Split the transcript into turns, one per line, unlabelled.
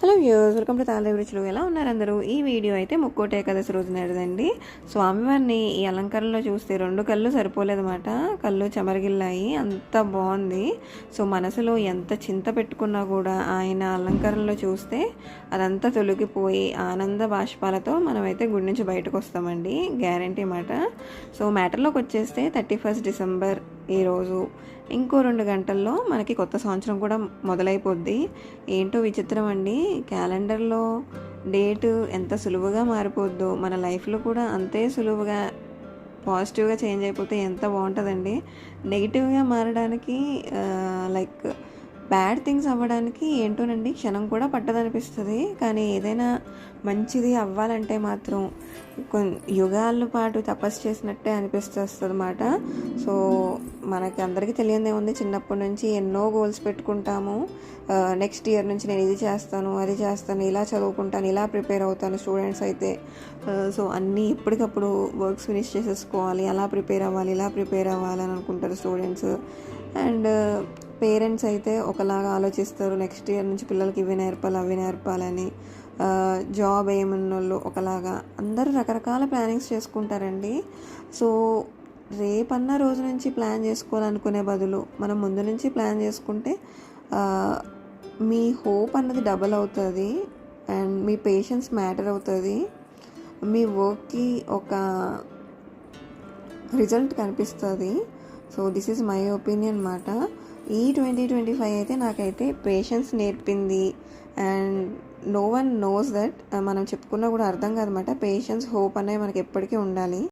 Hello viewers, welcome to తాళదేవి రుచులు. ఎలా ఉన్నారు అందరూ? ఈ వీడియో అయితే ముక్కోటి ఏకాదశి రోజు నాడుదండి. స్వామివారిని ఈ అలంకరణలో చూస్తే రెండు కళ్ళు సరిపోలేదన్నమాట. కళ్ళు చెమరగిల్లాయి, అంత బాగుంది. సో మనసులో ఎంత చింత పెట్టుకున్నా కూడా ఆయన అలంకరణలో చూస్తే అదంతా తొలగిపోయి ఆనంద బాష్పాలతో మనమైతే గుడి నుంచి బయటకు వస్తామండి, గ్యారంటీ మాట. సో మ్యాటర్లోకి వచ్చేస్తే 31 డిసెంబర్ ఈరోజు ఇంకో 2 గంటల్లో మనకి కొత్త సంవత్సరం కూడా మొదలైపోద్ది. ఏంటో విచిత్రం అండి, క్యాలెండర్లో డేటు ఎంత సులువుగా మారిపోద్దో మన లైఫ్లో కూడా అంతే సులువుగా పాజిటివ్గా చేంజ్ అయిపోతే ఎంత బాగుంటుందండి. నెగిటివ్గా మారడానికి లైక్ బ్యాడ్ థింగ్స్ అవ్వడానికి ఏంటోనండి క్షణం కూడా పట్టదనిపిస్తుంది. కానీ ఏదైనా మంచిది అవ్వాలంటే మాత్రం యుగాల పాటు తపస్సు చేసినట్టే అనిపిస్తుంది అన్నమాట. సో మనకి అందరికీ తెలియదే ఉంది, చిన్నప్పటి నుంచి ఎన్నో గోల్స్ పెట్టుకుంటాము. నెక్స్ట్ ఇయర్ నుంచి నేను ఇది చేస్తాను, అది చేస్తాను, ఇలా చదువుకుంటాను, ఇలా ప్రిపేర్ అవుతాను. స్టూడెంట్స్ అయితే సో అన్నీ ఇప్పటికప్పుడు వర్క్స్ ఫినిష్ చేసేసుకోవాలి, అలా ప్రిపేర్ అవ్వాలి, ఇలా ప్రిపేర్ అవ్వాలి అని అనుకుంటారు స్టూడెంట్స్. అండ్ పేరెంట్స్ అయితే ఒకలాగా ఆలోచిస్తారు, నెక్స్ట్ ఇయర్ నుంచి పిల్లలకి ఇవి నేర్పాలి, అవి నేర్పాలని. జాబ్ ఏమన్నోళ్ళు ఒకలాగా, అందరూ రకరకాల ప్లానింగ్స్ చేసుకుంటారండి. సో రేపన్న రోజు నుంచి ప్లాన్ చేసుకోవాలనుకునే బదులు మనం ముందు నుంచి ప్లాన్ చేసుకుంటే మీ హోప్ అన్నది డబల్ అవుతుంది అండ్ మీ పేషెన్స్ మ్యాటర్ అవుతుంది. మీ వర్క్కి ఒక రిజల్ట్ కనిపిస్తుంది. So this is my opinion మాట. ఈ 2025 అయితే నాకైతే పేషెన్స్ నేర్పింది. And no one knows that, మనం చెప్పుకున్నా కూడా అర్థం కాదన్నమాట. పేషెన్స్, హోప్ అనేవి మనకి ఎప్పటికీ ఉండాలి.